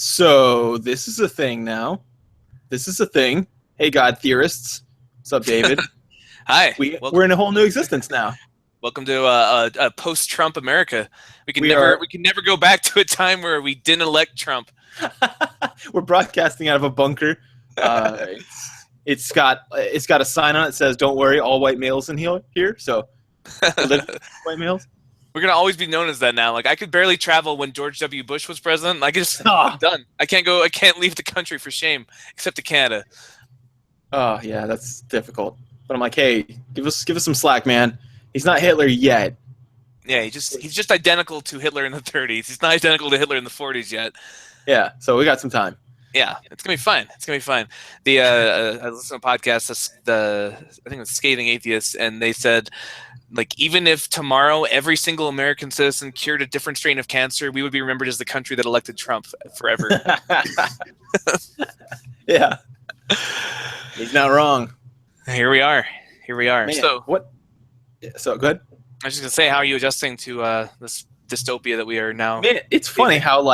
So this is a thing now. This is a thing. Hey, God theorists. What's up, David? Hi. We're in a whole new existence now. Welcome to a post-Trump America. We can We never go back to a time where we didn't elect Trump. We're broadcasting out of a bunker. It's got a sign on it that says, "Don't worry, all white males in here." So, white males. We're gonna always be known as that now. Like I could barely travel when George W. Bush was president. I'm done. I can't leave the country for shame, except to Canada. Oh yeah, that's difficult. But I'm like, hey, give us some slack, man. He's not Hitler yet. Yeah, he's just identical to Hitler in the 30s. He's not identical to Hitler in the 40s yet. Yeah, so we got some time. Yeah, it's gonna be fine. It's gonna be fine. I listened to a podcast. I think it was Scathing Atheists, and they said, like, even if tomorrow every single American citizen cured a different strain of cancer, we would be remembered as the country that elected Trump forever. Yeah, he's not wrong. Here we are. Man, so what? So good. I was just gonna say, how are you adjusting to this dystopia that we are now? Man, it's funny how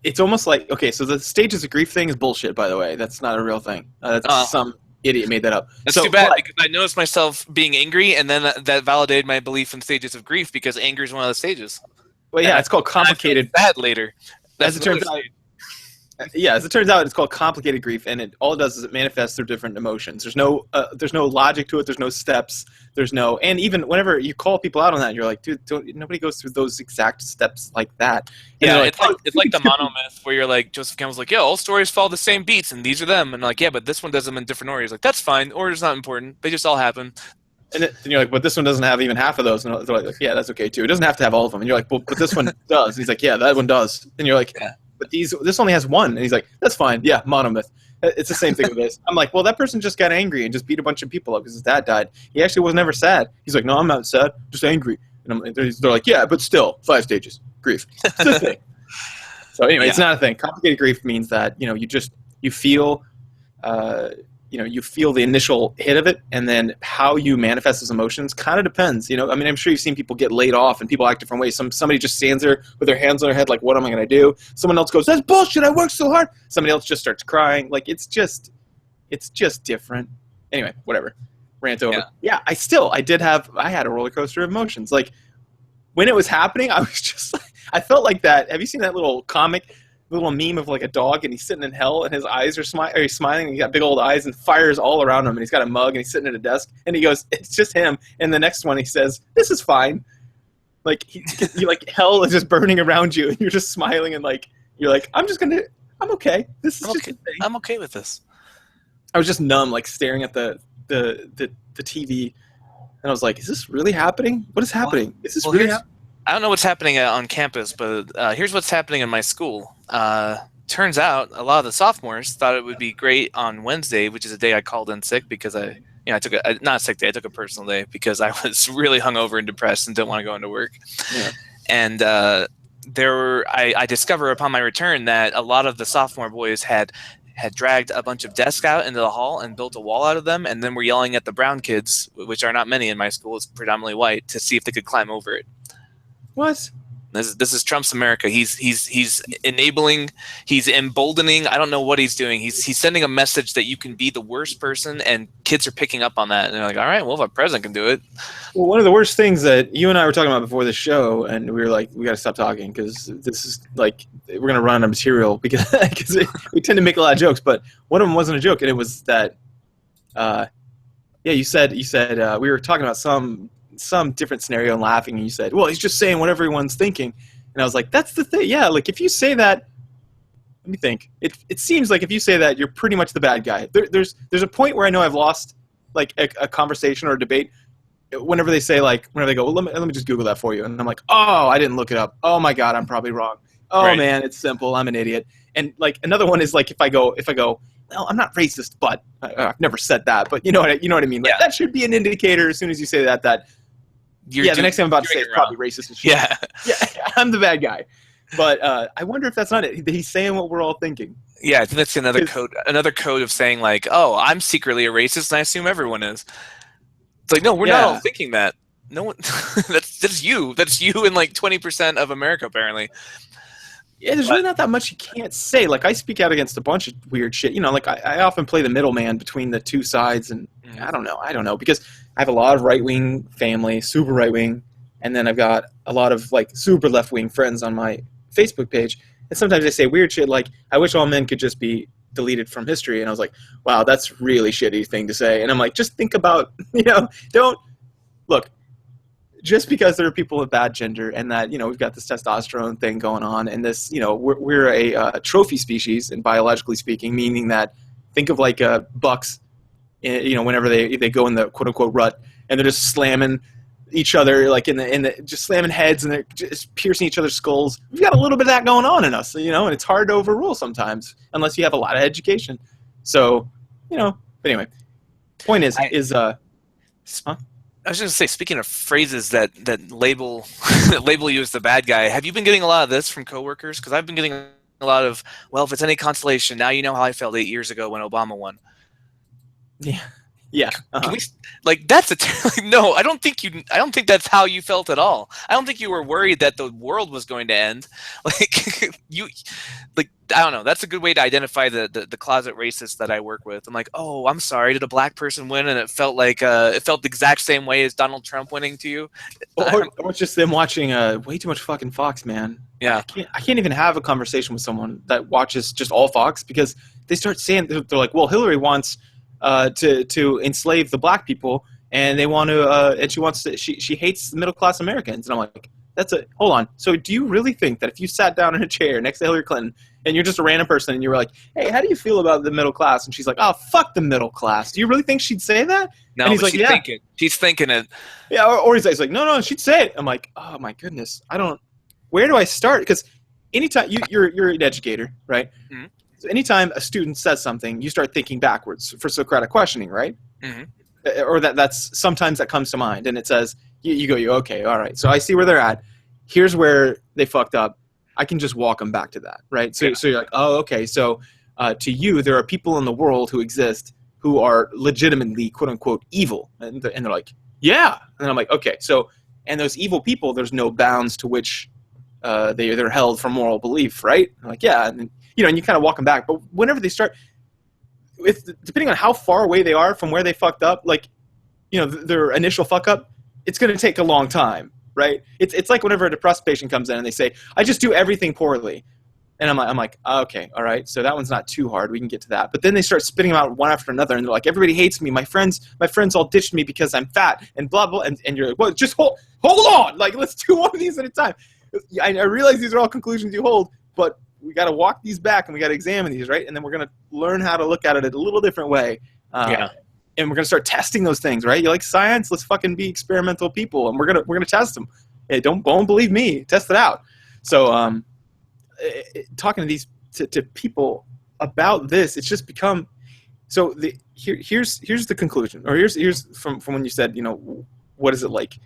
it's almost like, okay, so the stages of grief thing is bullshit. By the way, that's not a real thing. That's some idiot made that up. That's too bad, because I noticed myself being angry, and then that validated my belief in stages of grief, because anger is one of the stages. Well, yeah, it's called complicated. Bad later. As it turns out, it's called complicated grief, and all it does is it manifests through different emotions. There's no logic to it. There's no steps. And even whenever you call people out on that, you're like, dude, nobody goes through those exact steps like that. And yeah, like, it's like the monomyth where you're like, Joseph Campbell's like, yeah, all stories follow the same beats, and these are them, and like, yeah, but this one does them in different orders. Like, that's fine. Order's not important. They just all happen. And you're like, but this one doesn't have even half of those. And they're like, yeah, that's okay too. It doesn't have to have all of them. And you're like, well, but this one does. And he's like, yeah, that one does. And you're like, yeah. But this only has one. And he's like, that's fine. Yeah, monomyth. It's the same thing with this. I'm like, well, that person just got angry and just beat a bunch of people up because his dad died. He actually was never sad. He's like, no, I'm not sad, just angry. And they're like, yeah, but still, 5 stages. Grief. It's the thing. So anyway, It's not a thing. Complicated grief means that, you feel the initial hit of it, and then how you manifest those emotions kind of depends. I'm sure you've seen people get laid off and people act different ways. Somebody just stands there with their hands on their head like, what am I going to do? Someone else goes, that's bullshit, I worked so hard. Somebody else just starts crying. Like, it's just different. Anyway, whatever. Rant over. Yeah, I had a roller coaster of emotions. Like, when it was happening, I was just like, I felt like that. Have you seen that little meme of like a dog, and he's sitting in hell, and his eyes are he's smiling, and he's got big old eyes, and fire's all around him, and he's got a mug, and he's sitting at a desk, and he goes, it's just him. And the next one he says, this is fine. Like, you like, hell is just burning around you, and you're just smiling, and like, you're like, I'm okay. This is just a thing. I'm okay with this. I was just numb, like staring at the TV, and I was like, is this really happening? What is happening? Is this really happening? I don't know what's happening on campus, but here's what's happening in my school. Turns out a lot of the sophomores thought it would be great on Wednesday, which is a day I called in sick because I took not a sick day, I took a personal day because I was really hungover and depressed and didn't want to go into work. Yeah. And I discover upon my return that a lot of the sophomore boys had dragged a bunch of desks out into the hall and built a wall out of them, and then were yelling at the brown kids, which are not many in my school, it's predominantly white, to see if they could climb over it. What? This is Trump's America. He's enabling, he's emboldening. I don't know what he's doing. He's sending a message that you can be the worst person, and kids are picking up on that. And they're like, all right, well, if our president can do it. Well, one of the worst things that you and I were talking about before the show, and we were like, we got to stop talking because this is like, we're going to run out of material because we tend to make a lot of jokes. But one of them wasn't a joke, and it was that, you said we were talking about some different scenario and laughing, and you said, well, he's just saying what everyone's thinking. And I was like, that's the thing. Yeah, like, if you say that, let me think. It seems like if you say that, you're pretty much the bad guy. There's a point where I know I've lost like a conversation or a debate whenever they say, like, whenever they go, well, let me just Google that for you. And I'm like, oh, I didn't look it up. Oh my God, I'm probably wrong. Oh right. Man, it's simple. I'm an idiot. And like, another one is like, if I go, well, I'm not racist, but I've never said that, but you know what I mean? Like, that should be an indicator as soon as you say that the next thing I'm about to say is probably racist and shit. Yeah. Yeah, I'm the bad guy. But I wonder if that's not it. He's saying what we're all thinking. Yeah, I think that's another code of saying, like, oh, I'm secretly a racist and I assume everyone is. It's like, no, we're not all thinking that. No one. That's you. That's you and like 20% of America, apparently. Yeah, there's really But not that much you can't say. Like, I speak out against a bunch of weird shit. You know, like I often play the middleman between the two sides, and mhm. I don't know, because I have a lot of right wing family, super right wing, and then I've got a lot of like super left wing friends on my Facebook page, and sometimes they say weird shit like, "I wish all men could just be deleted from history," and I was like, "Wow, that's really shitty thing to say." And I'm like, just think about, don't look. Just because there are people of bad gender and that, we've got this testosterone thing going on and this, we're a trophy species, and biologically speaking, meaning that think of like bucks, whenever they go in the quote unquote rut and they're just slamming each other, like just slamming heads, and they're just piercing each other's skulls. We've got a little bit of that going on in us, and it's hard to overrule sometimes unless you have a lot of education. So, but anyway, point is, huh? I was just gonna say, speaking of phrases that label label you as the bad guy, have you been getting a lot of this from coworkers? Because I've been getting a lot of, well, if it's any consolation, now you know how I felt 8 years ago when Obama won. Yeah. Yeah. Can we like that's no? I don't think you. I don't think that's how you felt at all. I don't think you were worried that the world was going to end. Like you, like I don't know. That's a good way to identify the closet racist that I work with. I'm like, oh, I'm sorry. Did a black person win? And it felt like it felt the exact same way as Donald Trump winning to you. Or it's just them watching way too much fucking Fox, man. Yeah. I can't even have a conversation with someone that watches just all Fox, because they start saying, they're like, well, Hillary wants to enslave the black people, and they want to and she hates the middle class Americans. And I'm like, hold on. So do you really think that if you sat down in a chair next to Hillary Clinton and you're just a random person and you were like, hey, how do you feel about the middle class? And she's like, oh, fuck the middle class. Do you really think she'd say that? No, and he's like, yeah. She's thinking it. Yeah, or he's like, no, she'd say it. I'm like, oh my goodness, where do I start? Because anytime you're an educator, right? Mm-hmm. So anytime a student says something, you start thinking backwards for Socratic questioning, right? Mm-hmm. Or that's sometimes that comes to mind, and it says, you go, okay, all right, so I see where they're at. Here's where they fucked up. I can just walk them back to that, right? So, So you're like, oh, okay, so to you, there are people in the world who exist who are legitimately, quote unquote, evil, and they're like, yeah, and I'm like, okay, so, and those evil people, there's no bounds to which they're held for moral belief, right? I'm like, yeah, and you kind of walk them back, but whenever they start, depending on how far away they are from where they fucked up, like, their initial fuck up, it's going to take a long time, right? It's like whenever a depressed patient comes in and they say, I just do everything poorly. And I'm like, okay, all right, so that one's not too hard. We can get to that. But then they start spitting them out one after another, and they're like, everybody hates me. My friends all ditched me because I'm fat, and blah, blah. And you're like, well, just hold on. Like, let's do one of these at a time. I realize these are all conclusions you hold, but we got to walk these back and we got to examine these, right? And then we're going to learn how to look at it a little different way. And we're going to start testing those things, right? You like science? Let's fucking be experimental people, and we're going to test them. Hey, don't believe me. Test it out. So talking to these to people about this, it's just become so. Here's the conclusion, or here's from when you said, what is it like?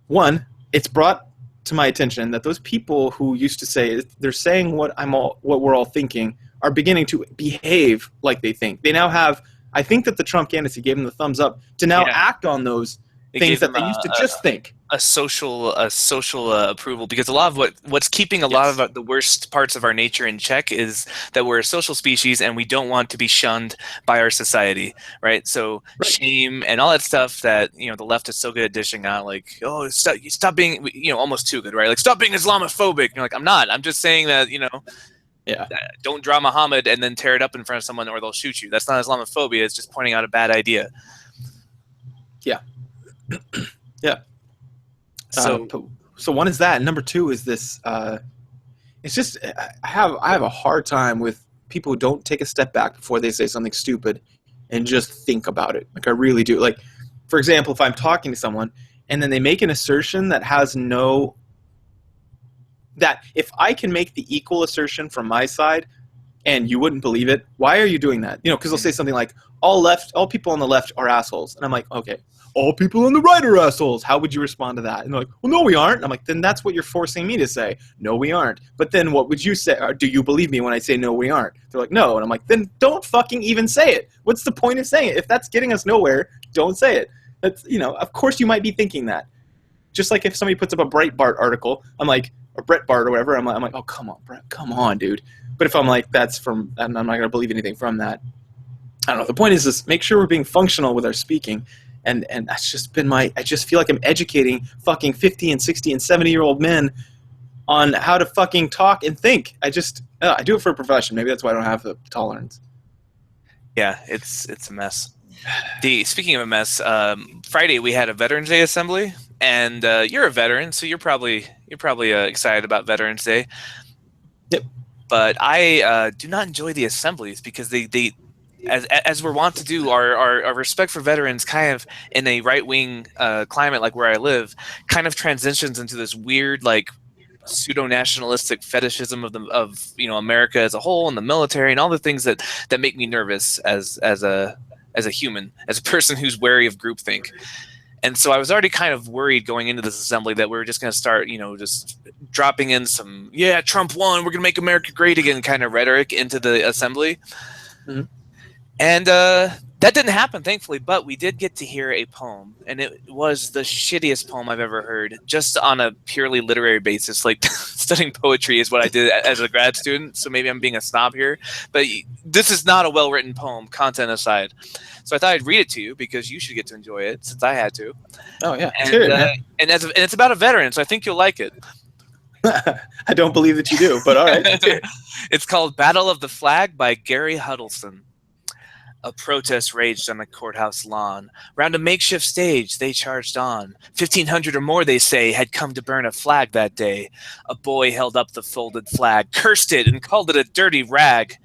One, it's brought to my attention that those people who used to say they're saying what we're all thinking are beginning to behave like they think. They now have. I think that the Trump candidacy gave them the thumbs up to now act on those things that they used to just think. A social approval, because a lot of what's keeping a lot of the worst parts of our nature in check is that we're a social species and we don't want to be shunned by our society, right? So shame and all that stuff that the left is so good at dishing out, like, oh, stop being almost too good, right? Like, stop being Islamophobic. And you're like, I'm not. I'm just saying that don't draw Muhammad and then tear it up in front of someone or they'll shoot you. That's not Islamophobia. It's just pointing out a bad idea. Yeah. Yeah. So one is that, and number two is this. It's just I have a hard time with people who don't take a step back before they say something stupid and just think about it. Like, I really do. Like, for example, if I'm talking to someone and then they make an assertion that has that if I can make the equal assertion from my side and you wouldn't believe it, why are you doing that? Because they'll say something like, all people on the left are assholes. And I'm like, okay, all people on the right are assholes. How would you respond to that? And they're like, well, no, we aren't. And I'm like, then that's what you're forcing me to say. No, we aren't. But then what would you say? Or do you believe me when I say no, we aren't? They're like, no. And I'm like, then don't fucking even say it. What's the point of saying it? If that's getting us nowhere, don't say it. That's, of course you might be thinking that. Just like if somebody puts up a Breitbart article, I'm like, or Breitbart or whatever, I'm like, oh, come on, Brett, come on, dude. But if I'm like, I'm not going to believe anything from that. I don't know. The point is just make sure we're being functional with our speaking. And that's just been I just feel like I'm educating fucking 50 and 60 and 70-year-old men on how to fucking talk and think. I do it for a profession. Maybe that's why I don't have the tolerance. Yeah, it's a mess. Speaking of a mess, Friday we had a Veterans Day assembly, and you're a veteran, so you're probably excited about Veterans Day. Yep. But I do not enjoy the assemblies because they as we're wont to do, our respect for veterans kind of in a right-wing climate like where I live kind of transitions into this weird like pseudo-nationalistic fetishism of America as a whole and the military and all the things that make me nervous as a human, as a person who's wary of groupthink. And so I was already kind of worried going into this assembly that we were just going to start, just dropping in some, Trump won, we're going to make America great again kind of rhetoric into the assembly. Mm-hmm. And that didn't happen, thankfully, but we did get to hear a poem, and it was the shittiest poem I've ever heard, just on a purely literary basis. Like, studying poetry is what I did as a grad student, so maybe I'm being a snob here, but this is not a well-written poem, content aside. So I thought I'd read it to you, because you should get to enjoy it, since I had to. Oh, yeah. And it's about a veteran, so I think you'll like it. I don't believe that you do, but all right. It's called Battle of the Flag by Gary Huddleston. A protest raged on the courthouse lawn. Round a makeshift stage they charged on. 1,500 or more, they say, had come to burn a flag that day. A boy held up the folded flag, cursed it, and called it a dirty rag.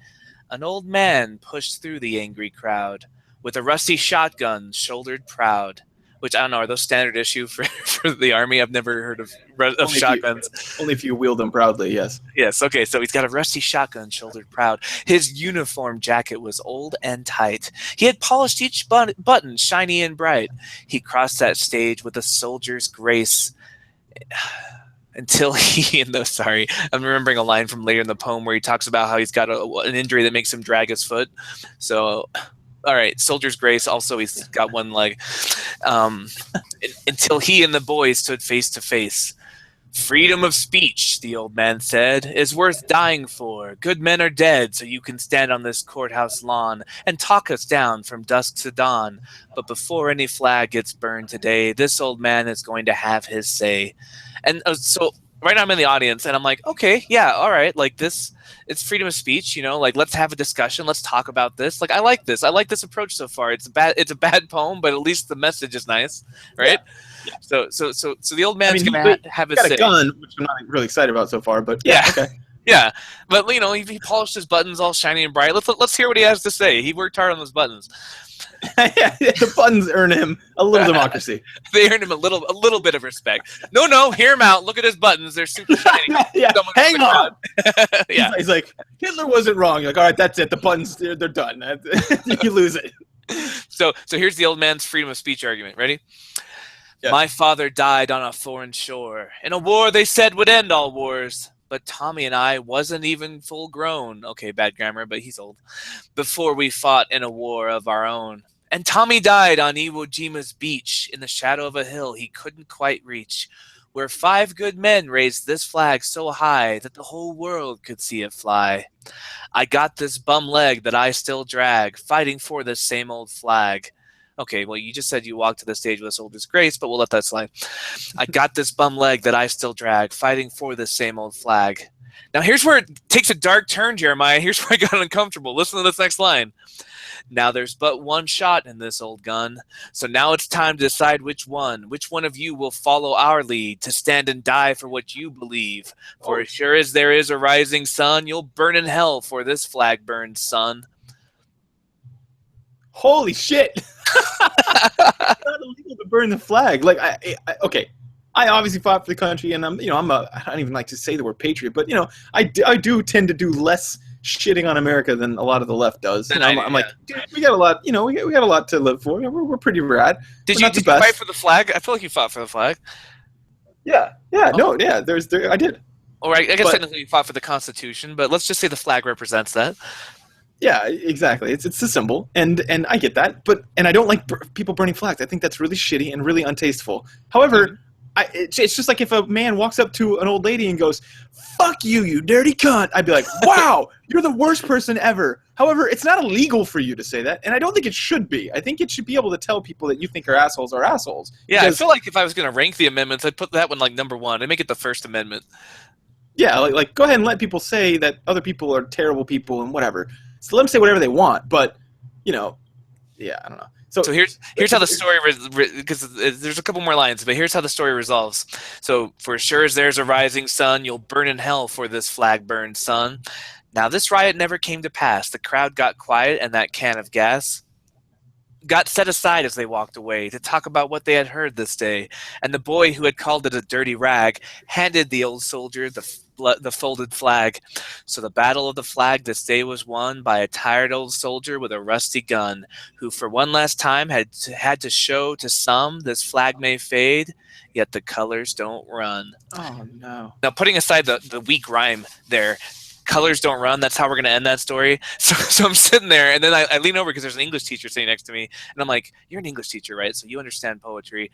An old man pushed through the angry crowd with a rusty shotgun, shouldered proud. Which, I don't know, are those standard issue for the Army? I've never heard of shotguns. Only if you wield them proudly, yes. Yes, okay, so he's got a rusty shotgun, shouldered proud. His uniform jacket was old and tight. He had polished each button, shiny and bright. He crossed that stage with a soldier's grace. Until I'm remembering a line from later in the poem where he talks about how he's got an injury that makes him drag his foot. So... all right, soldier's grace. Also, he's got one leg. Until he and the boys stood face to face. Freedom of speech, the old man said, is worth dying for. Good men are dead, so you can stand on this courthouse lawn and talk us down from dusk to dawn. But before any flag gets burned today, this old man is going to have his say. And so right now I'm in the audience, and I'm like, okay, yeah, all right, like this. It's freedom of speech, like let's have a discussion, let's talk about this. Like I like this approach so far. It's a bad poem, but at least the message is nice, right? Yeah. So the old man's gonna have his say. Got a gun, which I'm not really excited about so far, but yeah. Okay. Yeah, but he polished his buttons all shiny and bright. Let's hear what he has to say. He worked hard on those buttons. Yeah, the buttons earn him a little democracy. They earned him a little bit of respect. No, hear him out. Look at his buttons; they're super shiny. Yeah, hang on. Yeah, he's like, Hitler wasn't wrong. You're like, all right, that's it. The buttons, they're done. You lose it. So here's the old man's freedom of speech argument. Ready? Yeah. My father died on a foreign shore in a war they said would end all wars. But Tommy and I wasn't even full grown. Okay, bad grammar, but he's old. Before we fought in a war of our own. And Tommy died on Iwo Jima's beach in the shadow of a hill he couldn't quite reach, where 5 good men raised this flag so high that the whole world could see it fly. I got this bum leg that I still drag, fighting for this same old flag. Okay, well, you just said you walked to the stage with a soldier's grace, but we'll let that slide. I got this bum leg that I still drag, fighting for this same old flag. Now, here's where it takes a dark turn, Jeremiah. Here's where I got uncomfortable. Listen to this next line. Now, there's but one shot in this old gun, so now it's time to decide which one of you will follow our lead to stand and die for what you believe. For as sure as there is a rising sun, you'll burn in hell for this flag burned, son. Holy shit! It's not illegal to burn the flag. Like, okay, I obviously fought for the country, and I don't even like to say the word patriot, but I do tend to do less shitting on America than a lot of the left does. And I'm like, dude, we got a lot. We got a lot to live for. We're pretty rad. Did you fight for the flag? I feel like you fought for the flag. Yeah. No, yeah. I did. Or I guess technically you fought for the Constitution, but let's just say the flag represents that. Yeah, exactly. It's a symbol, and I get that, and I don't like people burning flags. I think that's really shitty and really untasteful. However, It's just like if a man walks up to an old lady and goes, "Fuck you, you dirty cunt," I'd be like, "Wow, you're the worst person ever." However, it's not illegal for you to say that, and I don't think it should be. I think it should be able to tell people that you think are assholes. Yeah, Because, I feel like if I was going to rank the amendments, I'd put that one like number 1. I'd make it the First Amendment. yeah, like go ahead and let people say that other people are terrible people and whatever. So let them say whatever they want, but yeah, I don't know. So here's how the story, because there's a couple more lines, but here's how the story resolves. So, for sure as there's a rising sun, you'll burn in hell for this flag burned son. Now this riot never came to pass. The crowd got quiet, and that can of gas got set aside as they walked away to talk about what they had heard this day. And the boy who had called it a dirty rag handed the old soldier the folded flag. So the battle of the flag this day was won by a tired old soldier with a rusty gun, who for one last time had to show to some this flag may fade, yet the colors don't run. Oh no. Now, putting aside the weak rhyme there, colors don't run, that's how we're going to end that story. So I'm sitting there, and then I lean over because there's an English teacher sitting next to me, and I'm like, "You're an English teacher, right? So you understand poetry.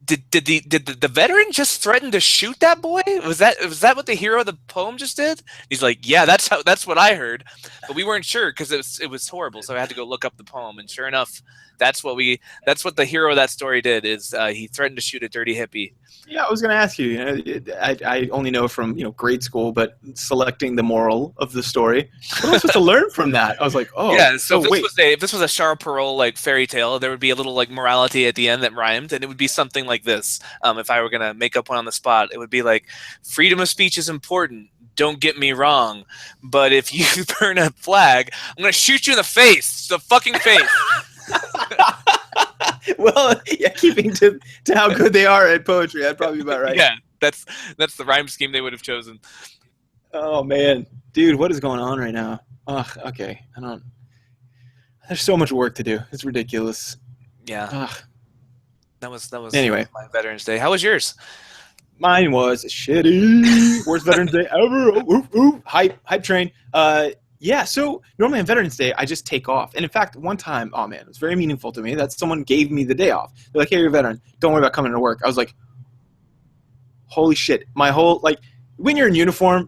Did the veteran just threaten to shoot that boy? Was that what the hero of the poem just did?" He's like, "Yeah, that's what I heard," but we weren't sure because it was horrible, so I had to go look up the poem, and sure enough, that's what the hero of that story did. Is he threatened to shoot a dirty hippie. Yeah, I was going to ask you. I only know from grade school, but selecting the moral of the story. What am I supposed to learn from that? I was like, oh, yeah. So wait. if this was a Charles Perrault like fairy tale, there would be a little like morality at the end that rhymed, and it would be something like this. If I were going to make up one on the spot, it would be like, freedom of speech is important. Don't get me wrong, but if you burn a flag, I'm going to shoot you in the face, the fucking face. Well, yeah, keeping to how good they are at poetry, that'd probably be about right. Yeah, that's the rhyme scheme they would have chosen. Oh man, dude, what is going on right now? Ugh, okay, I don't. There's so much work to do. It's ridiculous. Yeah. Ugh. That was anyway. My Veterans Day. How was yours? Mine was shitty. Worst Veterans Day ever. Oof, oof. Hype train. Yeah, so normally on Veterans Day, I just take off. And in fact, one time, oh man, it was very meaningful to me that someone gave me the day off. They're like, "Hey, you're a veteran. Don't worry about coming to work." I was like, holy shit. My whole, like, when you're in uniform,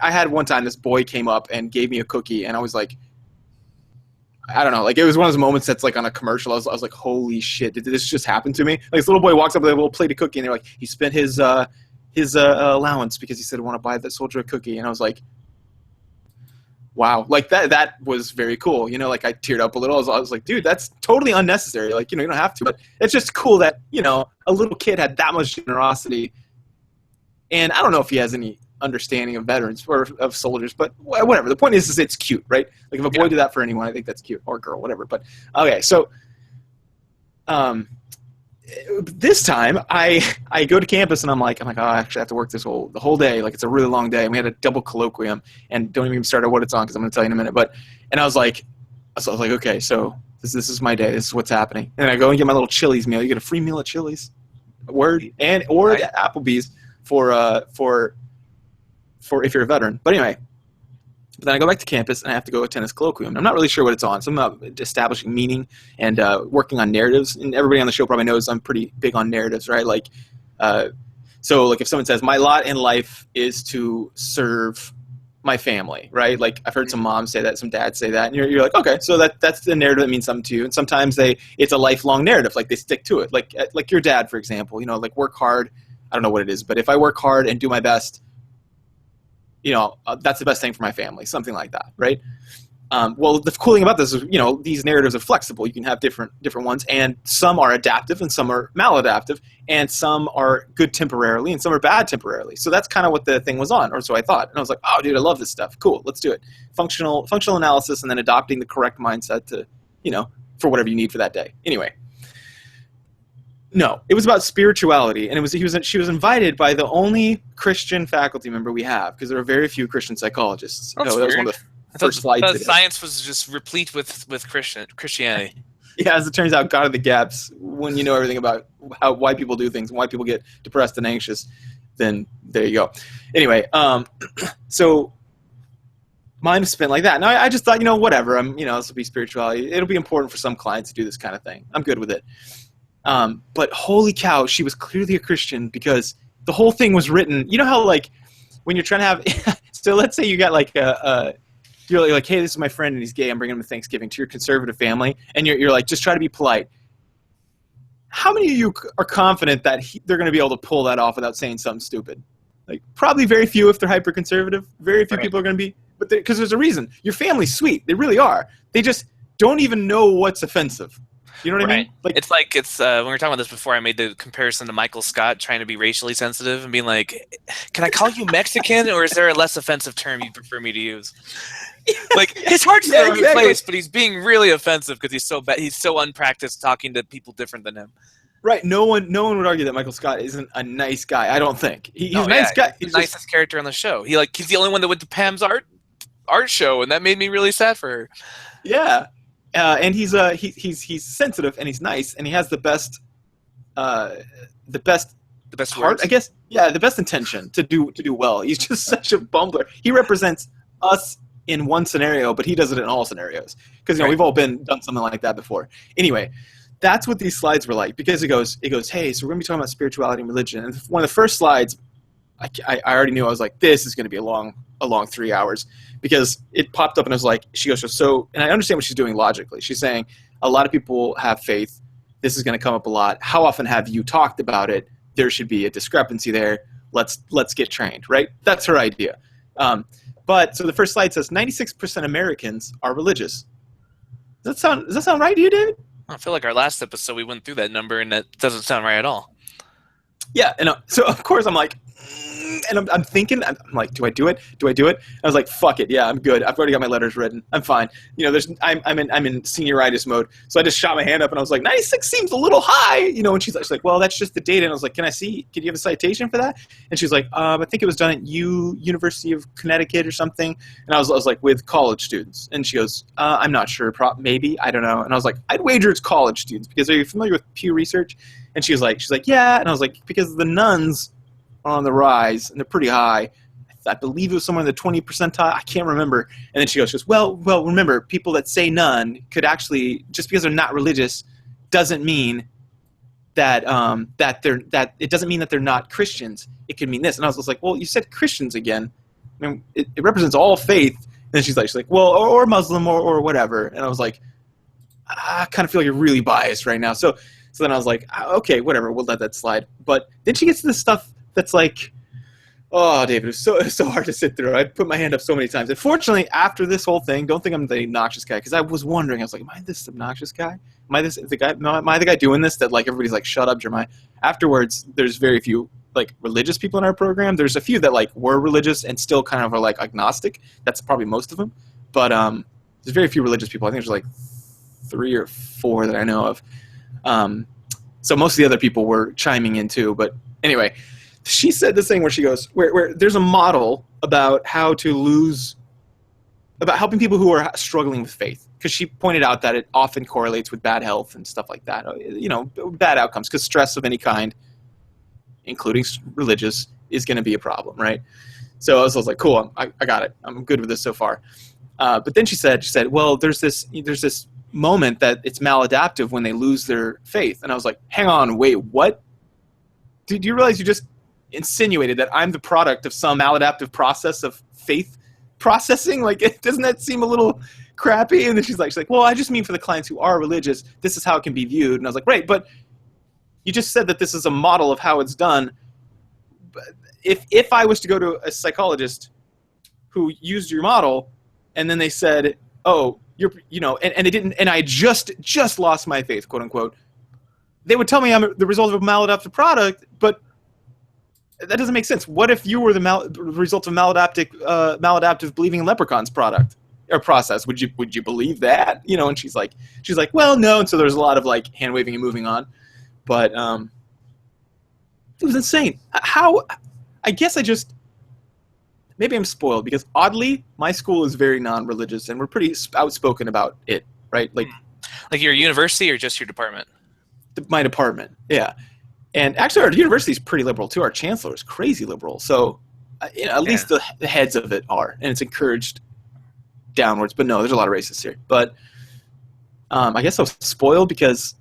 I had one time this boy came up and gave me a cookie, and I was like, I don't know, like, it was one of those moments that's like on a commercial. I was like, holy shit, did this just happen to me? Like, this little boy walks up with a little plate of cookie, and they're like, he spent his allowance because he said, "I want to buy that soldier a cookie." And I was like, wow, like that was very cool. Like, I teared up a little. I was like, dude, that's totally unnecessary. Like, you don't have to, but it's just cool that, a little kid had that much generosity. And I don't know if he has any understanding of veterans or of soldiers, but whatever. The point is it's cute, right? Like, if a boy did that for anyone, I think that's cute, or a girl, whatever. But okay, so this time I go to campus and I'm like, oh, I actually have to work the whole day. Like, it's a really long day. And we had a double colloquium, and don't even start at what it's on because I'm going to tell you in a minute. And I was like, okay, so this is my day. This is what's happening. And I go and get my little Chili's meal. You get a free meal at Chili's, or at Applebee's for if you're a veteran. But anyway. But then I go back to campus and I have to go attend this colloquium. I'm not really sure what it's on. Something about establishing meaning and working on narratives. And everybody on the show probably knows I'm pretty big on narratives, right? Like, so like if someone says, "My lot in life is to serve my family," right? Like, I've heard some moms say that, some dads say that, and you're like, okay, so that's the narrative that means something to you. And sometimes it's a lifelong narrative, like they stick to it. Like your dad, for example, like, work hard. I don't know what it is, but if I work hard and do my best, that's the best thing for my family, something like that, right? Well, the cool thing about this is, these narratives are flexible. You can have different ones, and some are adaptive and some are maladaptive, and some are good temporarily and some are bad temporarily. So that's kind of what the thing was on, or so I thought. And I was like, oh, dude, I love this stuff. Cool, let's do it. Functional analysis, and then adopting the correct mindset to, for whatever you need for that day. Anyway. No, it was about spirituality, and she was invited by the only Christian faculty member we have, because there are very few Christian psychologists. That's that weird. was one of the first slides. I thought science was just replete with Christianity. Yeah, as it turns out, God of the gaps. When you know everything about why people do things and why people get depressed and anxious, then there you go. Anyway, so mine was spent like that. Now I just thought, whatever. This will be spirituality. It'll be important for some clients to do this kind of thing. I'm good with it. But holy cow, she was clearly a Christian because the whole thing was written. You know how like when you're trying to have so let's say you got like you're like, hey, this is my friend and he's gay. I'm bringing him to Thanksgiving to your conservative family, and you're like, just try to be polite. How many of you are confident that they're going to be able to pull that off without saying something stupid? Like probably very few if they're hyper conservative. Very few people are going to be, but because there's a reason. Your family's sweet. They really are. They just don't even know what's offensive. You know what I mean? Like it's when we were talking about this before, I made the comparison to Michael Scott trying to be racially sensitive and being like, "Can I call you Mexican, or is there a less offensive term you prefer me to use?" Like his heart's in the right place, but he's being really offensive because he's so bad. He's so unpracticed talking to people different than him. Right. No one would argue that Michael Scott isn't a nice guy. I don't think he's a nice guy. He's the nicest character on the show. He's the only one that went to Pam's art show, and that made me really sad for her. Yeah. And he's sensitive and he's nice and he has the best heart, words. I guess. Yeah, the best intention to do well. He's just such a bumbler. He represents us in one scenario, but he does it in all scenarios because we've all done something like that before. Anyway, that's what these slides were like because it goes, hey, so we're gonna be talking about spirituality and religion. And one of the first slides, I already knew I was like, this is gonna be a long 3 hours. Because it popped up and I was like, she goes, so, and I understand what she's doing logically. She's saying a lot of people have faith. This is going to come up a lot. How often have you talked about it? There should be a discrepancy there. Let's get trained, right? That's her idea. But so the first slide says 96% Americans are religious. Does that sound right to you, David? I feel like our last episode we went through that number and that doesn't sound right at all. Yeah, and so of course I'm like, and I'm thinking, I'm like, do I do it? I was like, fuck it, yeah, I'm good. I've already got my letters written. I'm fine. I'm in senioritis mode. So I just shot my hand up and I was like, 96 seems a little high, and she's like, well, that's just the data. And I was like, can you have a citation for that? And she's like, I think it was done at University of Connecticut or something. And I was like, with college students. And she goes, I'm not sure, maybe, I don't know. And I was like, I'd wager it's college students because are you familiar with Pew Research? And she's like, yeah. And I was like, because the nuns are on the rise and they're pretty high. I believe it was somewhere in the 20 percentile. I can't remember. And then she goes, well, remember, people that say none could actually, just because they're not religious, doesn't mean that it doesn't mean that they're not Christians. It could mean this. And I was like, well, you said Christians again. I mean, it represents all faith. And then she's like, well, or Muslim or whatever. And I was like, I kind of feel like you're really biased right now. So then I was like, okay, whatever, we'll let that slide. But then she gets to this stuff that's like, oh, David, it's so hard to sit through. I put my hand up so many times. And fortunately, after this whole thing, don't think I'm the obnoxious guy, because I was wondering, I was like, am I this obnoxious guy? Am I the guy doing this that like everybody's like, shut up, Jeremiah? Afterwards, there's very few like religious people in our program. There's a few that like were religious and still kind of are like agnostic. That's probably most of them. But there's very few religious people. I think there's like 3 or 4 that I know of. So most of the other people were chiming in too. But anyway, she said this thing where she goes, where there's a model about how to lose, about helping people who are struggling with faith. Because she pointed out that it often correlates with bad health and stuff like that. Bad outcomes, because stress of any kind, including religious, is going to be a problem, right? So I was like, cool, I got it. I'm good with this so far. But then she said, well, there's this moment that it's maladaptive when they lose their faith. And I was like, hang on, wait, what? Do you realize you just insinuated that I'm the product of some maladaptive process of faith processing? Like, doesn't that seem a little crappy? And then she's like, well, I just mean for the clients who are religious, this is how it can be viewed. And I was like, right, but you just said that this is a model of how it's done. But if I was to go to a psychologist who used your model and then they said, oh, and they didn't, and I just lost my faith, quote unquote, they would tell me I'm the result of a maladaptive product, but that doesn't make sense. What if you were the result of maladaptive believing in leprechauns product or process? Would you believe that? And she's like, well, no. And so there's a lot of like hand waving and moving on, but it was insane. I guess maybe I'm spoiled because oddly my school is very non-religious and we're pretty outspoken about it, right? Like your university or just your department? My department, yeah. And actually, our university is pretty liberal too. Our chancellor is crazy liberal. So, at least the heads of it are, and it's encouraged downwards. But no, there's a lot of racists here. But I guess I was spoiled because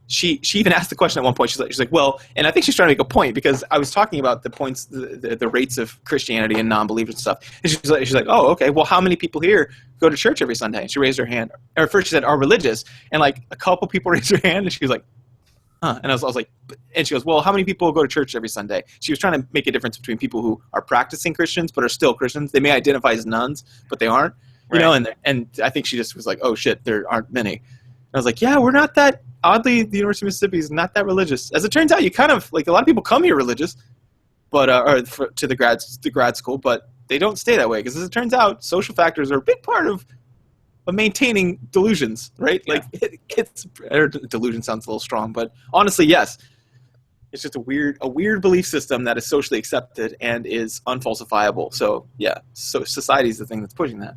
she even asked the question at one point. She's like, well, and I think she's trying to make a point because I was talking about the points, the rates of Christianity and non-believers and stuff. And she's like, oh, okay, well, how many people here go to church every Sunday? And she raised her hand. Or first she said, are religious? And like a couple people raised their hand, and she was like, huh. And I was like, and she goes, well, how many people go to church every Sunday? She was trying to make a difference between people who are practicing Christians but are still Christians. They may identify as nuns, but they aren't. You know, and I think she just was like, oh shit, there aren't many. And I was like, yeah, we're not that. Oddly, the University of Mississippi is not that religious. As it turns out, you kind of like a lot of people come here religious, but to the grad school, but they don't stay that way because, as it turns out, social factors are a big part of maintaining delusions, right? Yeah. Like delusion sounds a little strong, but honestly, yes, it's just a weird belief system that is socially accepted and is unfalsifiable. So yeah, so society is the thing that's pushing that.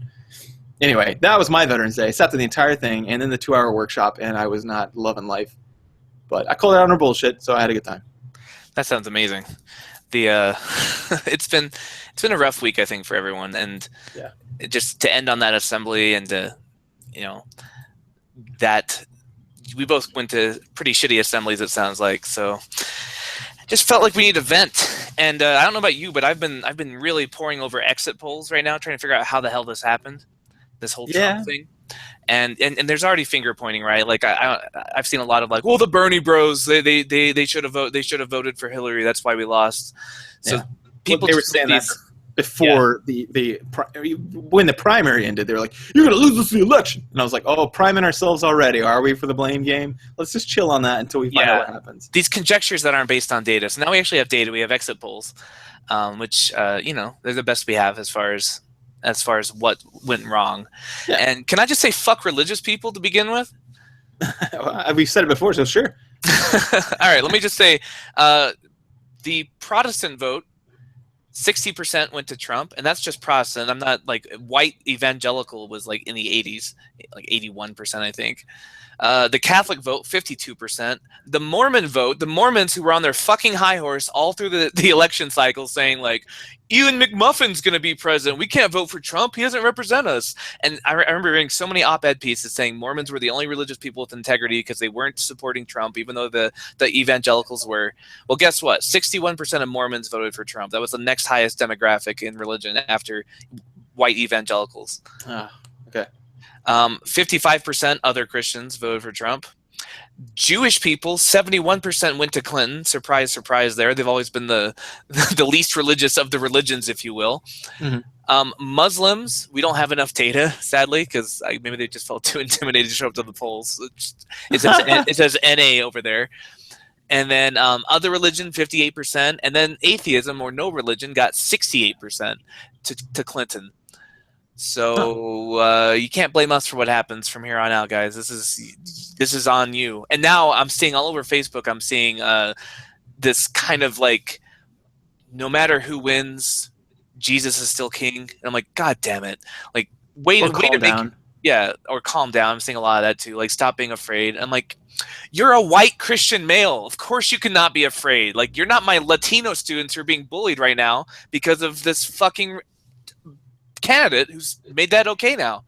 Anyway, that was my Veterans Day. I sat through the entire thing and then the 2-hour workshop, and I was not loving life. But I called it out on her bullshit, so I had a good time. That sounds amazing. It's been a rough week, I think, for everyone, and just to end on that assembly and that we both went to pretty shitty assemblies. It sounds like so. Just felt like we need a vent, and I don't know about you, but I've been really poring over exit polls right now, trying to figure out how the hell this happened. This whole Trump thing, and there's already finger pointing, right? Like I've seen a lot of like, well, the Bernie Bros, they should have voted for Hillary. That's why we lost. So people they were saying that before when the primary ended. They were like, you're gonna lose us the election, and I was like, oh, priming ourselves already? Are we for the blame game? Let's just chill on that until we find out what happens. These conjectures that aren't based on data. So now we actually have data. We have exit polls, which they're the best we have as far as what went wrong. Yeah. And can I just say fuck religious people to begin with? We've said it before, so sure. All right, let me just say the Protestant vote, 60% went to Trump, and that's just Protestant. I'm not like white evangelical was like in the 80s, like 81%, I think. The Catholic vote, 52%. The Mormon vote, the Mormons who were on their fucking high horse all through the election cycle saying like, Ian McMuffin's going to be president. We can't vote for Trump. He doesn't represent us. And I remember reading so many op-ed pieces saying Mormons were the only religious people with integrity because they weren't supporting Trump, even though the evangelicals were. Well, guess what? 61% of Mormons voted for Trump. That was the next highest demographic in religion after white evangelicals. Okay. 55% other Christians voted for Trump. Jewish people, 71% went to Clinton. Surprise, surprise there. They've always been the least religious of the religions, if you will. Mm-hmm. Muslims, we don't have enough data, sadly, because maybe they just felt too intimidated to show up to the polls. It says NA over there. And then other religion, 58%. And then atheism or no religion got 68% to Clinton. So you can't blame us for what happens from here on out, guys. This is on you. And now I'm seeing all over Facebook, I'm seeing this kind of like, no matter who wins, Jesus is still king. And I'm like, God damn it! Like, way to make, or calm down. I'm seeing a lot of that too. Like, stop being afraid. I'm like, you're a white Christian male. Of course you cannot be afraid. Like, you're not my Latino students who are being bullied right now because of this fucking candidate who's made that okay now.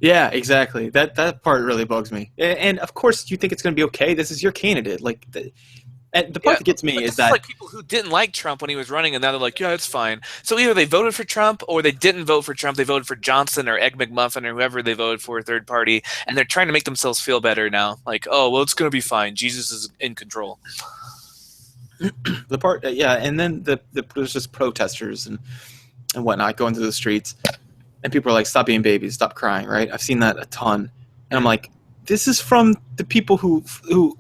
Yeah, exactly. That part really bugs me. And of course you think it's going to be okay. This is your candidate. Like the part that gets me is that like people who didn't like Trump when he was running, and now they're like, yeah, it's fine. So either they voted for Trump or they didn't vote for Trump. They voted for Johnson or Egg McMuffin or whoever they voted for, third party, and they're trying to make themselves feel better now. Like, oh, well, it's going to be fine. Jesus is in control. The part, and then there's just protesters and whatnot going through the streets, and people are like, stop being babies, stop crying, right? I've seen that a ton, and I'm like, this is from the people who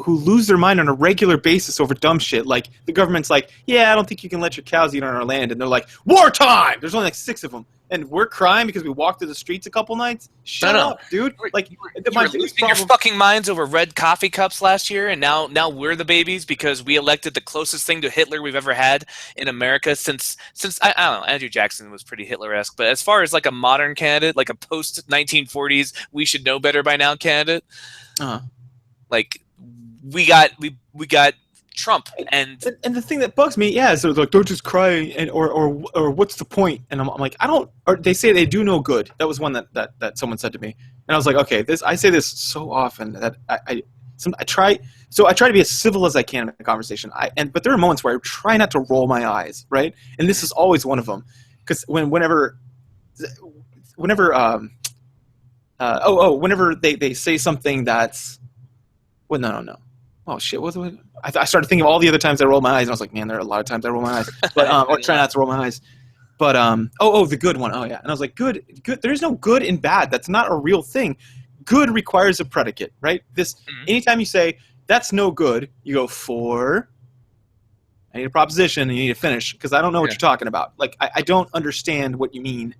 lose their mind on a regular basis over dumb shit. Like, the government's like, yeah, I don't think you can let your cows eat on our land, and they're like, wartime! There's only like 6 of them, and we're crying because we walked through the streets a couple nights? Shut up, dude. Like, you were losing your fucking minds over red coffee cups last year, and now we're the babies because we elected the closest thing to Hitler we've ever had in America since I don't know, Andrew Jackson was pretty Hitler-esque, but as far as like a modern candidate, like a post-1940s, we should know better by now candidate, like we got Trump, and the thing that bugs me, is they're like, don't just cry, and or what's the point? And I'm like, I don't. Or they say they do no good. That was one that someone said to me, and I was like, okay, I say this so often that I try to be as civil as I can in a conversation. But there are moments where I try not to roll my eyes, right? And this is always one of them, because whenever whenever they say something that's, well, no. Oh shit! I started thinking of all the other times I rolled my eyes, and I was like, man, there are a lot of times I roll my eyes, but or try not to roll my eyes. But the good one. Oh yeah, and I was like, good. There's no good and bad. That's not a real thing. Good requires a predicate, right? Anytime you say that's no good, you go for. I need a proposition, and you need to finish, because I don't know what you're talking about. Like I don't understand what you mean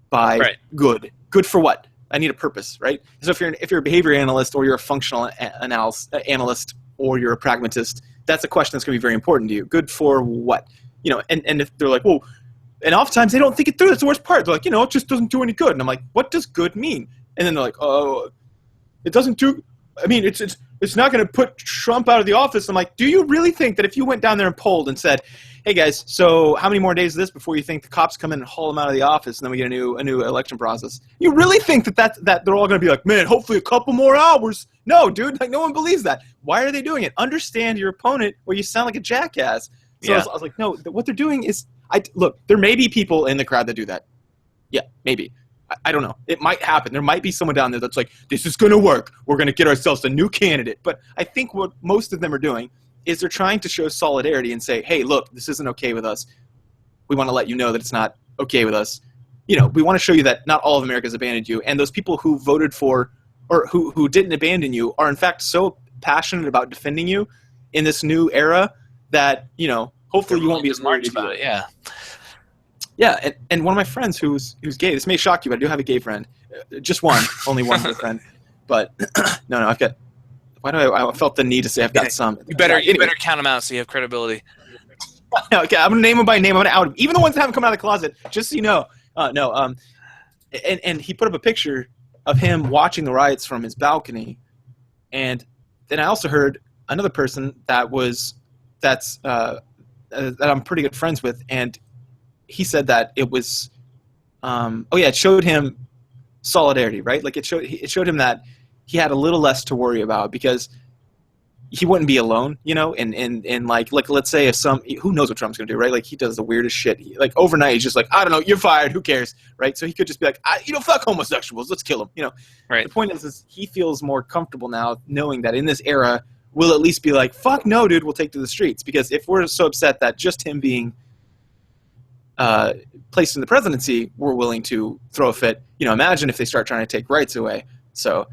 by good. Good for what? I need a purpose, right? So if you're a behavior analyst, or you're a functional analyst, or you're a pragmatist, that's a question that's going to be very important to you. Good for what? And if they're like, well, and oftentimes they don't think it through. That's the worst part. They're like, it just doesn't do any good. And I'm like, what does good mean? And then they're like, oh, it doesn't do. I mean, it's not going to put Trump out of the office. I'm like, do you really think that if you went down there and polled and said, hey guys, so how many more days of this before you think the cops come in and haul him out of the office, and then we get a new election process? You really think that they're all going to be like, man, hopefully a couple more hours? No, dude, like no one believes that. Why are they doing it? Understand your opponent, or you sound like a jackass. So I was like, no, what they're doing is, look, there may be people in the crowd that do that. Yeah, maybe. I don't know. It might happen. There might be someone down there that's like, this is going to work. We're going to get ourselves a new candidate. But I think what most of them are doing is they're trying to show solidarity and say, hey, look, this isn't okay with us. We want to let you know that it's not okay with us. We want to show you that not all of America has abandoned you. And those people who voted for, or who didn't abandon you, are in fact so passionate about defending you in this new era that, hopefully you won't be as worried about it. Yeah. Yeah, and one of my friends who's gay, this may shock you, but I do have a gay friend. Just one, only one gay friend. But no, I've got. I felt the need to say I've got some. You better count them out so you have credibility. Okay, I'm gonna name them by name. I'm gonna out them, even the ones that haven't come out of the closet, just so you know. And he put up a picture of him watching the riots from his balcony, and then I also heard another person that I'm pretty good friends with, and he said that it was, it showed him solidarity, right? Like it showed him that he had a little less to worry about, because he wouldn't be alone, and like let's say if who knows what Trump's going to do, right? Like he does the weirdest shit. Like overnight, he's just like, I don't know, you're fired, who cares, right? So he could just be like, fuck homosexuals, let's kill them, Right. The point is he feels more comfortable now knowing that in this era, we'll at least be like, fuck no, dude, we'll take to the streets. Because if we're so upset that just him being placed in the presidency, we're willing to throw a fit. Imagine if they start trying to take rights away. So,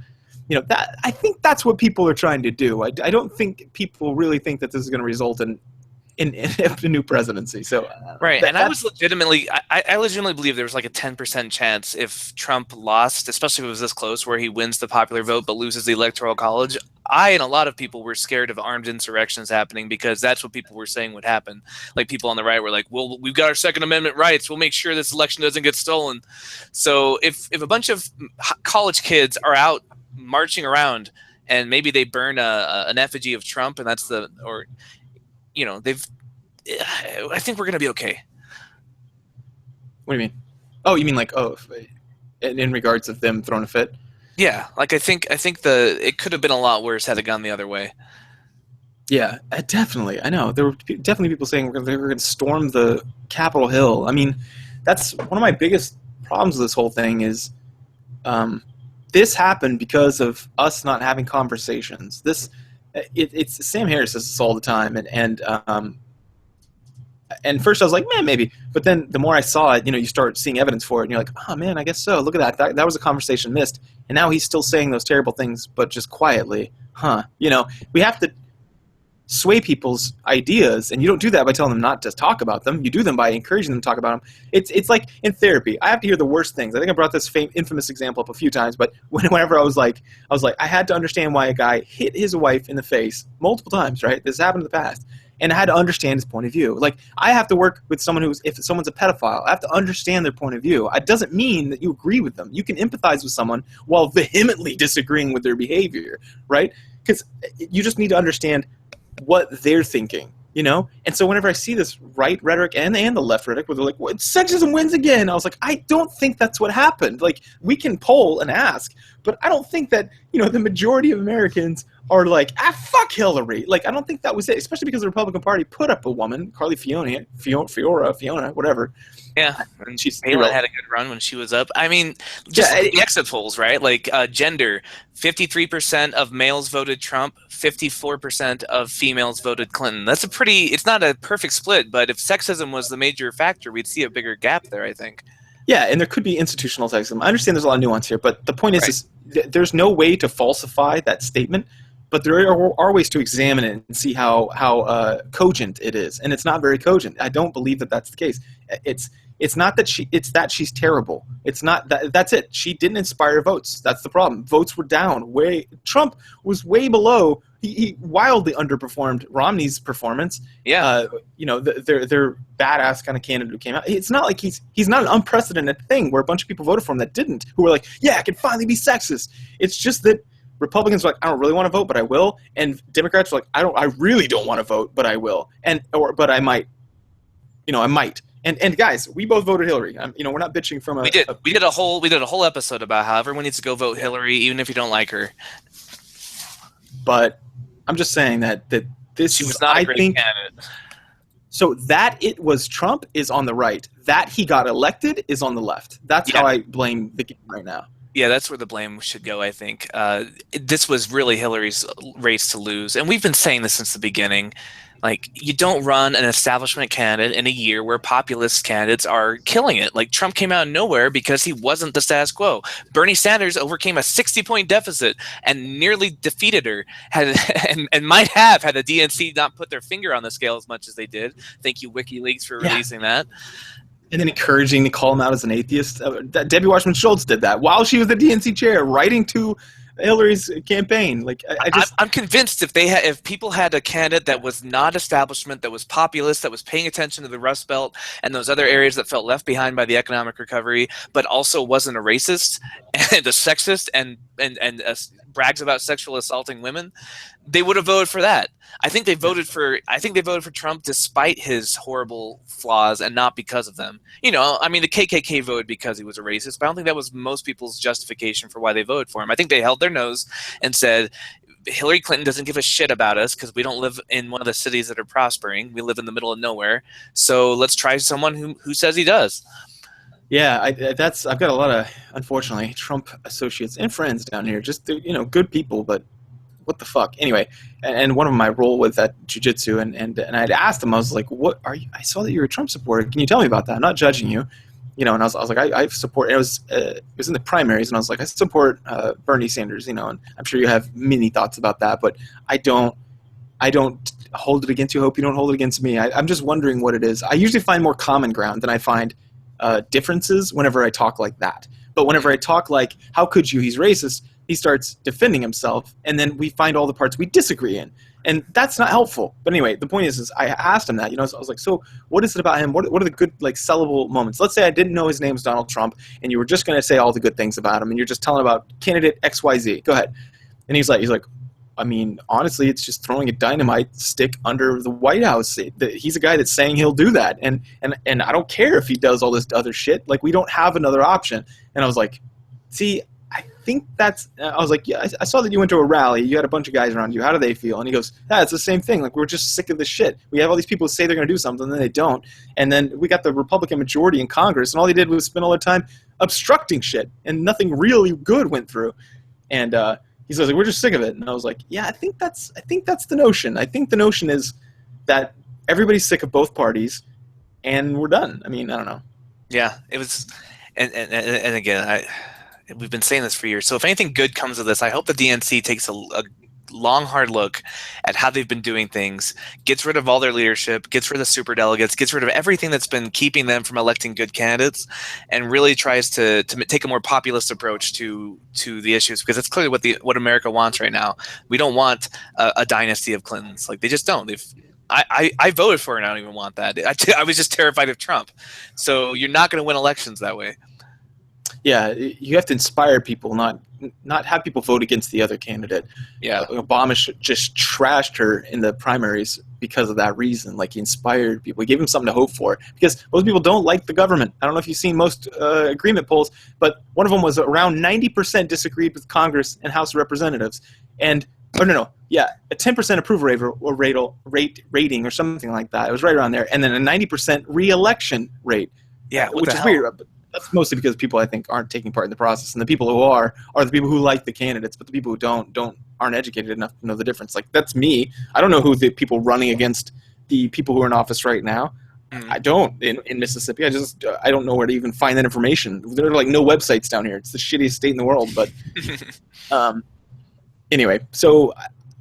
that I think that's what people are trying to do. I don't think people really think that this is going to result in a new presidency. So right, and I legitimately believe there was like a 10% chance if Trump lost, especially if it was this close, where he wins the popular vote but loses the electoral college. I and a lot of people were scared of armed insurrections happening, because that's what people were saying would happen. Like people on the right were like, well, we've got our Second Amendment rights. We'll make sure this election doesn't get stolen. So if a bunch of college kids are out marching around and maybe they burn an effigy of Trump, and I think we're going to be okay. What do you mean? Oh, you mean like, in regards of them throwing a fit? Yeah, like I think it could have been a lot worse had it gone the other way. Yeah, definitely. I know there were definitely people saying they were going to storm the Capitol Hill. I mean, that's one of my biggest problems with this whole thing is, this happened because of us not having conversations. It's Sam Harris says this all the time, and first I was like, man, maybe. But then the more I saw it, you start seeing evidence for it, and you're like, oh man, I guess so. Look at that. That was a conversation missed. And now he's still saying those terrible things, but just quietly. We have to sway people's ideas, and you don't do that by telling them not to talk about them. You do them by encouraging them to talk about them. It's like in therapy. I have to hear the worst things. I think I brought this infamous example up a few times, but whenever I was like, I had to understand why a guy hit his wife in the face multiple times, right? This happened in the past. And I had to understand his point of view. Like, I have to work with someone if someone's a pedophile, I have to understand their point of view. It doesn't mean that you agree with them. You can empathize with someone while vehemently disagreeing with their behavior, right? Because you just need to understand what they're thinking, And so whenever I see this right rhetoric and the left rhetoric where they're like, well, sexism wins again, I was like, I don't think that's what happened. Like, we can poll and ask, But I don't think that, the majority of Americans are like, fuck Hillary. Like, I don't think that was it, especially because the Republican Party put up a woman, Carly Fiona, whatever. Yeah, and She's Palin had a good run when she was up. I mean, just Yeah, the exit polls, right? Like gender, 53% of males voted Trump, 54% of females voted Clinton. That's it's not a perfect split, but if sexism was the major factor, we'd see a bigger gap there, I think. Yeah, and there could be institutional sexism. I understand there's a lot of nuance here, but the point Right. is there's no way to falsify that statement, but there are ways to examine it and see how cogent it is, and it's not very cogent. I don't believe that that's the case. It's not that it's that she's terrible. It's not that. That's it. She didn't inspire votes. That's the problem. Votes were down. Trump was way below. He wildly underperformed Romney's performance. Yeah. Their badass kind of candidate who came out. It's not like he's not an unprecedented thing where a bunch of people voted for him that didn't, who were like, yeah, I can finally be sexist. It's just that Republicans were like, I don't really want to vote, but I will, and Democrats were like, I really don't want to vote, but I will, but I might. I might. And guys, we both voted Hillary. We're not bitching from we did a whole episode about how everyone needs to go vote Hillary, even if you don't like her. But I'm just saying that this she was not a great candidate. So that it was Trump is on the right. That he got elected is on the left. That's how I blame the game right now. Yeah, that's where the blame should go, I think. This was really Hillary's race to lose. And we've been saying this since the beginning. Like, you don't run an establishment candidate in a year where populist candidates are killing it. Like, Trump came out of nowhere because he wasn't the status quo. Bernie Sanders overcame a 60-point deficit and nearly defeated her, and might have had the DNC not put their finger on the scale as much as they did. Thank you, WikiLeaks, for releasing that. And then encouraging to call him out as an atheist. Debbie Wasserman Schultz did that while she was the DNC chair, writing to Hillary's campaign. Like, I'm convinced if people had a candidate that was not establishment, that was populist, that was paying attention to the Rust Belt and those other areas that felt left behind by the economic recovery, but also wasn't a racist and a sexist and brags about sexual assaulting women, they would have voted for that. I think they voted for Trump despite his horrible flaws and not because of them. The KKK voted because he was a racist, but I don't think that was most people's justification for why they voted for him. I think they held their nose and said, Hillary Clinton doesn't give a shit about us because we don't live in one of the cities that are prospering. We live in the middle of nowhere. So let's try someone who says he does. Yeah, I've got a lot of, unfortunately, Trump associates and friends down here. Just good people, but what the fuck? Anyway, and one of them I roll with at jiu-jitsu, and I'd asked him, I was like, what are you? I saw that you're a Trump supporter. Can you tell me about that? I'm not judging you, and I was like, I support. It was in the primaries, and I was like, I support Bernie Sanders, and I'm sure you have many thoughts about that, but I don't hold it against you. I hope you don't hold it against me. I'm just wondering what it is. I usually find more common ground than I find differences whenever I talk like that. But whenever I talk like, how could you? He's racist. He starts defending himself, and then we find all the parts we disagree in, and that's not helpful. But anyway, the point is I asked him that. So I was like, so what is it about him? What are the good, sellable moments? Let's say I didn't know his name was Donald Trump, and you were just going to say all the good things about him, and you're just telling about candidate XYZ. Go ahead. And he's like, I mean, honestly, it's just throwing a dynamite stick under the White House. He's a guy that's saying he'll do that, and I don't care if he does all this other shit. Like, we don't have another option. And I was like, see, I think I was like, yeah, I saw that you went to a rally. You had a bunch of guys around you. How do they feel? And he goes, it's the same thing. Like, we're just sick of this shit. We have all these people who say they're going to do something, and then they don't. And then we got the Republican majority in Congress, and all they did was spend all their time obstructing shit, and nothing really good went through. And he says, like, we're just sick of it. And I was like, yeah, I think that's the notion. I think the notion is that everybody's sick of both parties, and we're done. I mean, I don't know. Yeah, it was, and again, we've been saying this for years. So if anything good comes of this, I hope the DNC takes a long, hard look at how they've been doing things, gets rid of all their leadership, gets rid of superdelegates, gets rid of everything that's been keeping them from electing good candidates, and really tries to take a more populist approach to the issues, because that's clearly what America wants right now. We don't want a dynasty of Clintons. Like, they just don't. I voted for it, and I don't even want that. I was just terrified of Trump. So you're not going to win elections that way. Yeah, you have to inspire people, not not have people vote against the other candidate. Yeah. Obama just trashed her in the primaries because of that reason. Like, he inspired people. He gave them something to hope for, because most people don't like the government. I don't know if you've seen most agreement polls, but one of them was around 90% disagreed with Congress and House of Representatives. And a 10% approval rating or something like that. It was right around there. And then a 90% re-election rate. Yeah, which is weird. But that's mostly because people, I think, aren't taking part in the process, and the people who are the people who like the candidates, but the people who aren't educated enough to know the difference. Like, that's me. I don't know who the people running against the people who are in office right now. I don't in Mississippi. I don't know where to even find that information. There are like no websites down here. It's the shittiest state in the world. But anyway, so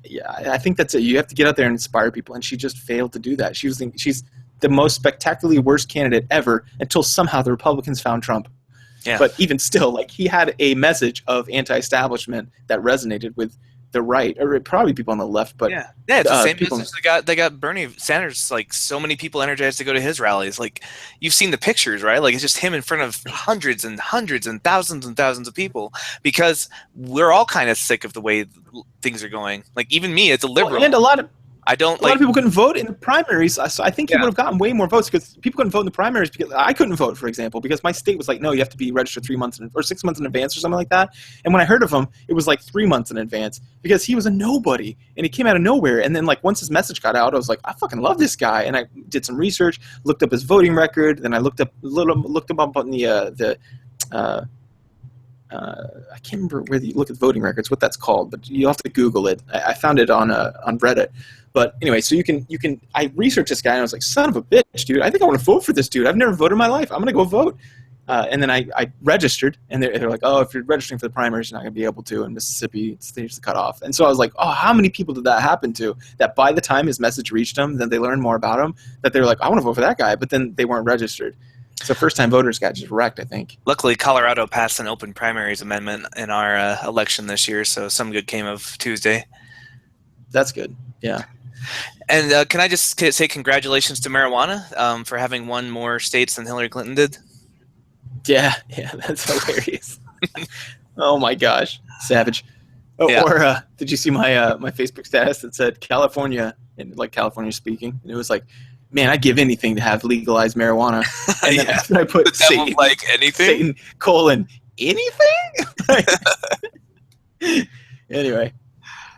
yeah, I think that's it. You have to get out there and inspire people, and she just failed to do that. She's the most spectacularly worst candidate ever until somehow the Republicans found Trump. Yeah. But even still, like, he had a message of anti-establishment that resonated with the right, or probably people on the left. But it's the same message they got Bernie Sanders. Like, so many people energized to go to his rallies. Like, you've seen the pictures, right? Like, it's just him in front of hundreds and hundreds and thousands of people, because we're all kind of sick of the way things are going. Like, even me, as a liberal, and a lot of a lot of people couldn't vote in the primaries, so I think he would have gotten way more votes, because people couldn't vote in the primaries because I couldn't vote, for example, because my state was like, no, you have to be registered 3 months or 6 months in advance or something like that. And when I heard of him, it was like 3 months in advance, because he was a nobody and he came out of nowhere. And then, like, once his message got out, I was like, I fucking love this guy. And I did some research, looked up his voting record, then I looked him up on the I can't remember where you look at voting records, what that's called, but you'll have to Google it. I found it on Reddit. But anyway, so you can. I researched this guy, and I was like, son of a bitch, dude. I think I want to vote for this dude. I've never voted in my life. I'm going to go vote. And then I registered, and they're like, oh, if you're registering for the primaries, you're not going to be able to in Mississippi. It's the cutoff. And so I was like, oh, how many people did that happen to? That by the time his message reached them, then they learned more about him, that they were like, I want to vote for that guy, but then they weren't registered. So first-time voters got just wrecked, I think. Luckily, Colorado passed an open primaries amendment in our election this year, so some good came of Tuesday. That's good, yeah. And can I just say congratulations to marijuana for having won more states than Hillary Clinton did? Yeah, that's hilarious. Oh my gosh, savage. Oh, Yeah. Or did you see my my Facebook status that said California, and like California speaking, and it was like, man, I'd give anything to have legalized marijuana. And then after I put The devil Satan, like anything? Satan, anything? Anyway.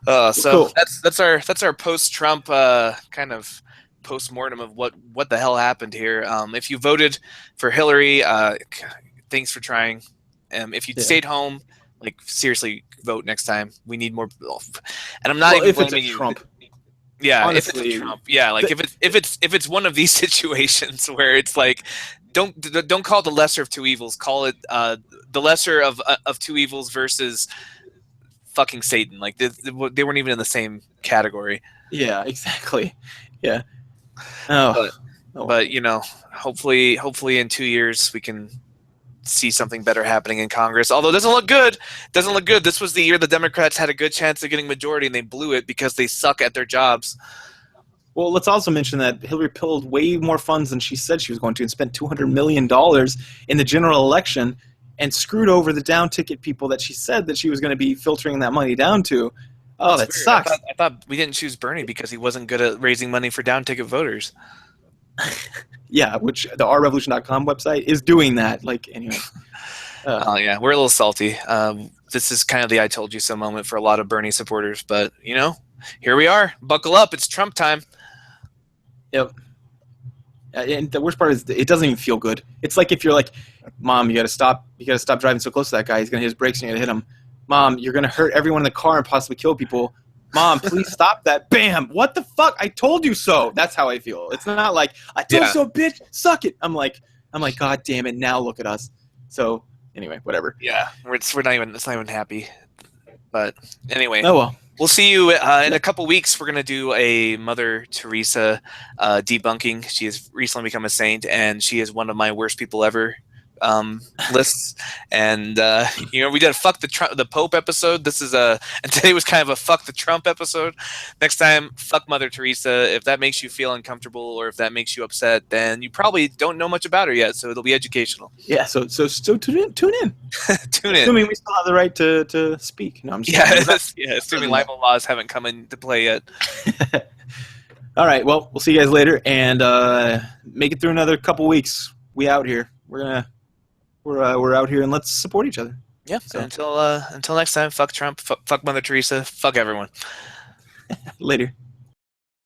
So Cool. that's our post-Trump kind of post-mortem of what the hell happened here. If you voted for Hillary, thanks for trying. If you stayed home, like, seriously, vote next time. We need more. And I'm not even blaming you. Trump. Yeah, Honestly, if it's Trump. Yeah, like, if it's one of these situations where it's like, don't call it the lesser of two evils. Call it the lesser of two evils versus fucking Satan. Like, they weren't even in the same category. Yeah, exactly. Yeah. Oh. But you know, hopefully in 2 years we can see something better happening in Congress. Although it doesn't look good. This was the year the Democrats had a good chance of getting majority, and they blew it because they suck at their jobs. Well, let's also mention that Hillary pulled way more funds than she said she was going to, and spent $200 million in the general election, and screwed over the down ticket people that she said that she was going to be filtering that money down to. Oh, that sucks. I thought we didn't choose Bernie because he wasn't good at raising money for down ticket voters. Yeah, which the ourrevolution.com website is doing that. Like, anyway. Yeah, we're a little salty. This is kind of the I told you so moment for a lot of Bernie supporters, but you know, here we are. Buckle up, it's Trump time. Yep. And the worst part is it doesn't even feel good. It's like if you're like, Mom, you gotta stop driving so close to that guy. He's gonna hit his brakes and you're gonna hit him. Mom, you're gonna hurt everyone in the car and possibly kill people. Mom, please stop that. Bam! What the fuck? I told you so. That's how I feel. It's not like, I told you so, bitch. Suck it. I'm like, God damn it. Now look at us. So anyway, whatever. Yeah, it's not even happy. But anyway. Oh well. We'll see you in a couple weeks. We're going to do a Mother Teresa debunking. She has recently become a saint, and she is one of my worst people ever. lists. And we did a fuck the Pope episode. This is and today was kind of a fuck the Trump episode. Next time, fuck Mother Teresa. If that makes you feel uncomfortable or if that makes you upset, then you probably don't know much about her yet, so it'll be educational. Yeah, so tune in. Tune in. Assuming we still have the right to speak. No, I'm just Assuming libel laws haven't come into play yet. All right, well, we'll see you guys later, and make it through another couple weeks. We out here. We're out here, and let's support each other. Yeah. So. Until next time, fuck Trump, fuck Mother Teresa, fuck everyone. Later.